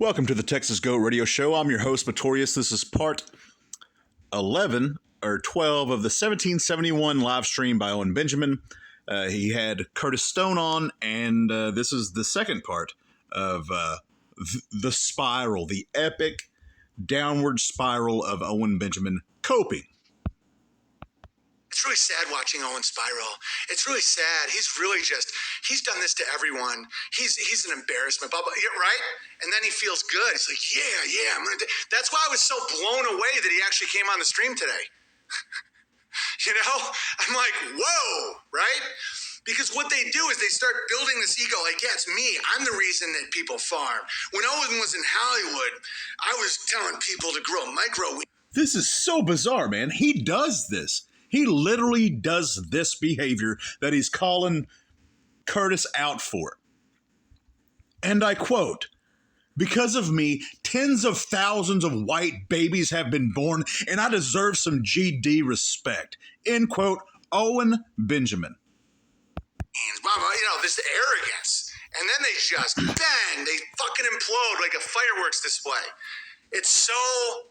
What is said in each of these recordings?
Welcome to the Texas Goat Radio Show. I'm your host, Matorius. This is part 11 or 12 of the 1771 live stream by Owen Benjamin. He had Curtis Stone on, and this is the second part of the spiral, the epic downward spiral of Owen Benjamin coping. It's really sad watching Owen spiral. It's really sad. He's done this to everyone. He's an embarrassment, blah, blah, right? And then he feels good. He's like, yeah, I'm gonna do. That's why I was so blown away that he actually came on the stream today. You know, I'm like, whoa, right? Because what they do is they start building this ego like, yeah, it's me. I'm the reason that people farm. When Owen was in Hollywood, I was telling people to grow micro. This is so bizarre, man. He does this. He literally does this behavior that he's calling Curtis out for. And I quote, "Because of me, tens of thousands of white babies have been born, and I deserve some GD respect." End quote, Owen Benjamin. Blah, blah, this arrogance. And then they just, bang, they fucking implode like a fireworks display. It's so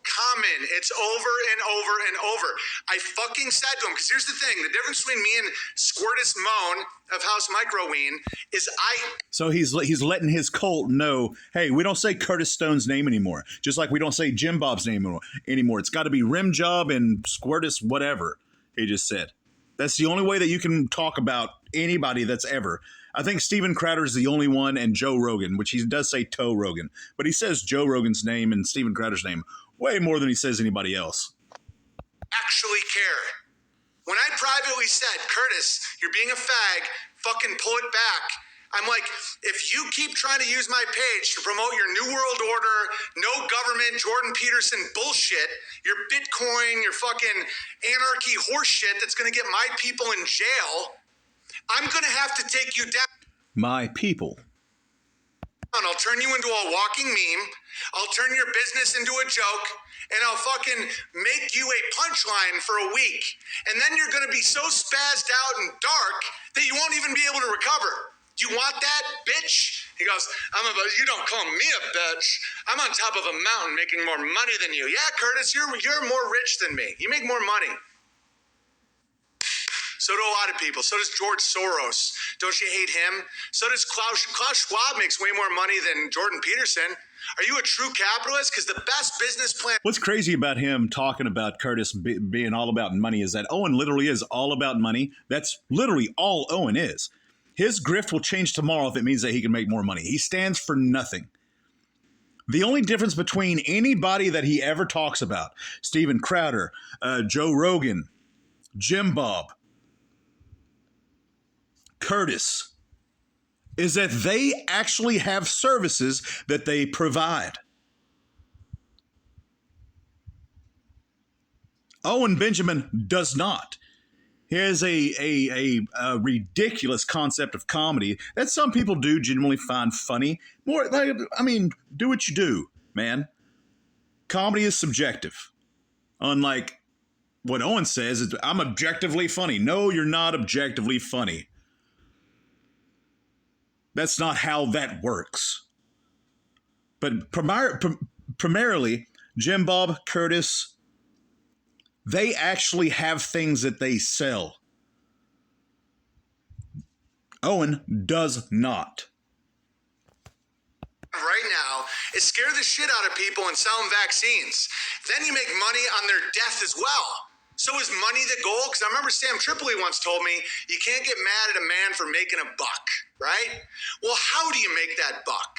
common. It's over and over and over. I fucking said to him, because here's the thing, the difference between me and Squirtus Moan of House Microween is So he's letting his cult know, hey, we don't say Curtis Stone's name anymore. Just like we don't say Jim Bob's name anymore. It's got to be Rim Job and Squirtus whatever, he just said. That's the only way that you can talk about anybody that's ever. I think Steven Crowder's the only one, and Joe Rogan, which he does say Toe Rogan. But he says Joe Rogan's name and Steven Crowder's name way more than he says anybody else. Actually care. When I privately said, Curtis, you're being a fag, fucking pull it back. I'm like, if you keep trying to use my page to promote your New World Order, no government, Jordan Peterson bullshit, your Bitcoin, your fucking anarchy horse shit that's going to get my people in jail, I'm going to have to take you down. My people. I'll turn you into a walking meme. I'll turn your business into a joke. And I'll fucking make you a punchline for a week. And then you're going to be so spazzed out and dark that you won't even be able to recover. Do you want that, bitch? He goes, you don't call me a bitch. I'm on top of a mountain making more money than you. Yeah, Curtis, you're more rich than me. You make more money. So do a lot of people. So does George Soros. Don't you hate him? So does Klaus Schwab makes way more money than Jordan Peterson. Are you a true capitalist? Because the best business plan... What's crazy about him talking about Curtis being all about money is that Owen literally is all about money. That's literally all Owen is. His grift will change tomorrow if it means that he can make more money. He stands for nothing. The only difference between anybody that he ever talks about, Steven Crowder, Joe Rogan, Jim Bob, Curtis, is that they actually have services that they provide. Owen Benjamin does not. He has a ridiculous concept of comedy that some people do genuinely find funny. Do what you do, man. Comedy is subjective. Unlike what Owen says, I'm objectively funny. No, you're not objectively funny. That's not how that works. But primarily, Jim Bob, Curtis, they actually have things that they sell. Owen does not. Right now is scare the shit out of people and sell them vaccines. Then you make money on their death as well. So is money the goal? Because I remember Sam Tripoli once told me, you can't get mad at a man for making a buck, right? Well, how do you make that buck?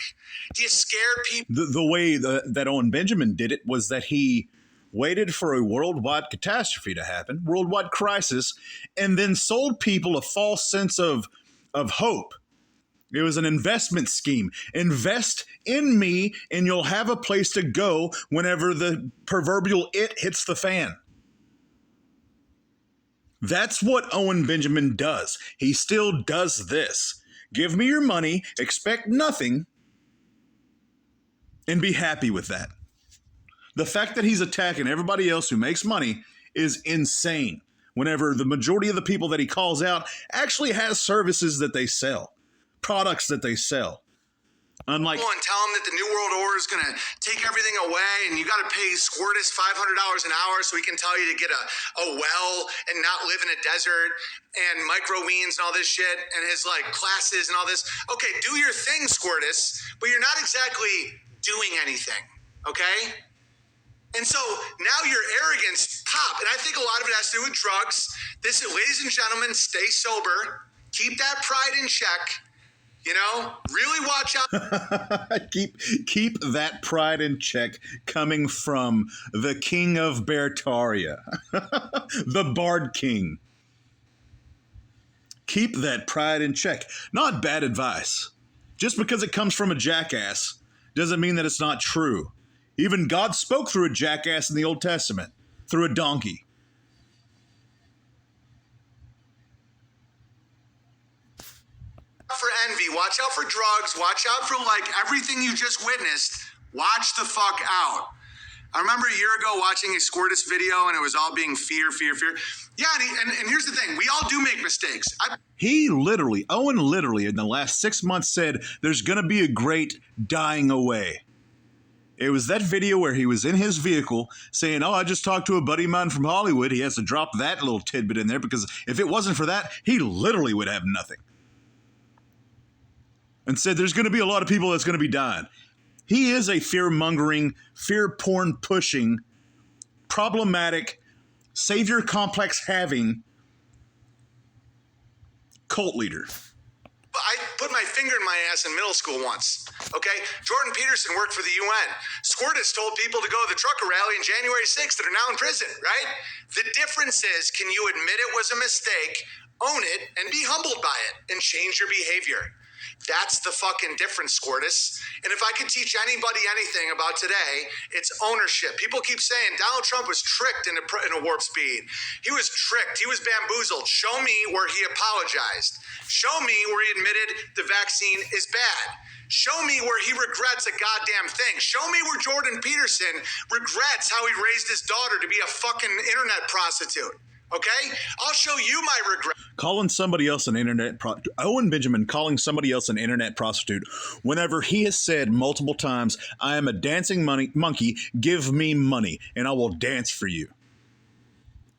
Do you scare people? The way that Owen Benjamin did it was that he waited for a worldwide catastrophe to happen, worldwide crisis, and then sold people a false sense of hope. It was an investment scheme. Invest in me and you'll have a place to go whenever the proverbial it hits the fan. That's what Owen Benjamin does. He still does this. Give me your money, expect nothing, and be happy with that. The fact that he's attacking everybody else who makes money is insane. Whenever the majority of the people that he calls out actually has services that they sell, products that they sell. Unlike and tell him that the New World Order is going to take everything away and you got to pay Squirtus $500 an hour so he can tell you to get a well and not live in a desert and microweens and all this shit and his like classes and all this. Okay, do your thing, Squirtus, but you're not exactly doing anything, okay? And so now your arrogance pop, and I think a lot of it has to do with drugs. Ladies and gentlemen, stay sober, keep that pride in check. You know, really watch out. keep that pride in check coming from the King of Bertaria, the Bard King. Keep that pride in check. Not bad advice. Just because it comes from a jackass doesn't mean that it's not true. Even God spoke through a jackass in the Old Testament, through a donkey. For envy, watch out for drugs, watch out for like everything you just witnessed. Watch the fuck out. I remember a year ago watching a Squirtus video and it was all being fear. Yeah, and here's the thing. We all do make mistakes. Owen literally in the last 6 months said there's going to be a great dying away. It was that video where he was in his vehicle saying, I just talked to a buddy of mine from Hollywood. He has to drop that little tidbit in there because if it wasn't for that, he literally would have nothing. And said there's going to be a lot of people that's going to be dying. He is a fear-mongering, fear-porn-pushing, problematic, savior complex-having cult leader. I put my finger in my ass in middle school once, okay? Jordan Peterson worked for the UN. Squirtus told people to go to the trucker rally on January 6th that are now in prison, right? The difference is, can you admit it was a mistake, own it, and be humbled by it, and change your behavior? That's the fucking difference, Squirtus. And if I could teach anybody anything about today, it's ownership. People keep saying Donald Trump was tricked into a warp speed. He was tricked. He was bamboozled. Show me where he apologized. Show me where he admitted the vaccine is bad. Show me where he regrets a goddamn thing. Show me where Jordan Peterson regrets how he raised his daughter to be a fucking internet prostitute. Okay? I'll show you my regret. Calling somebody else an Owen Benjamin calling somebody else an internet prostitute whenever he has said multiple times, I am a dancing monkey, give me money, and I will dance for you.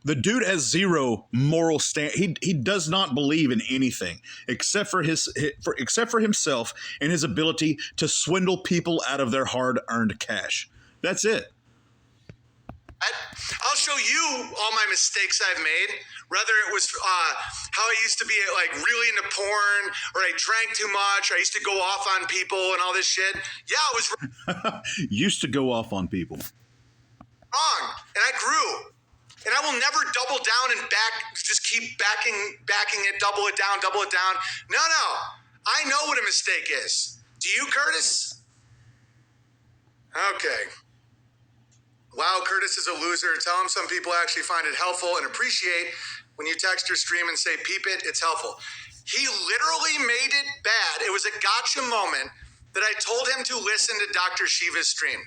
The dude has zero moral stand. He does not believe in anything except for himself and his ability to swindle people out of their hard-earned cash. That's it. I'll show you all my mistakes I've made, whether it was how I used to be like really into porn, or I drank too much, or I used to go off on people and all this shit. Yeah, I was used to go off on people. Wrong, and I grew. And I will never double down and just keep backing it, double it down. No. I know what a mistake is. Do you, Curtis? Okay. Wow, Curtis is a loser. Tell him some people actually find it helpful and appreciate when you text your stream and say, peep it, it's helpful. He literally made it bad. It was a gotcha moment that I told him to listen to Dr. Shiva's stream.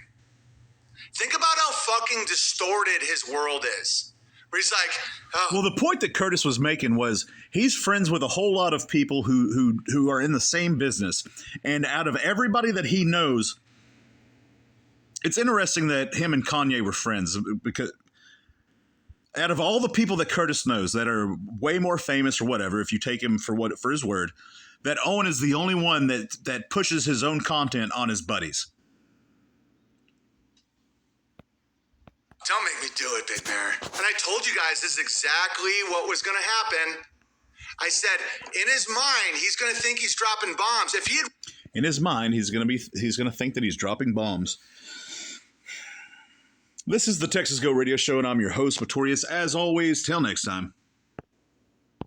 Think about how fucking distorted his world is. Where he's like, oh. Well, the point that Curtis was making was he's friends with a whole lot of people who are in the same business. And out of everybody that he knows, it's interesting that him and Kanye were friends, because out of all the people that Curtis knows that are way more famous or whatever, if you take him for his word, that Owen is the only one that pushes his own content on his buddies. Don't make me do it, Big Bear. And I told you guys this is exactly what was going to happen. I said, in his mind, he's going to think he's dropping bombs. If he had... In his mind, he's going to think that he's dropping bombs. This is the Texas Go Radio Show, and I'm your host, Pretorius. As always, till next time.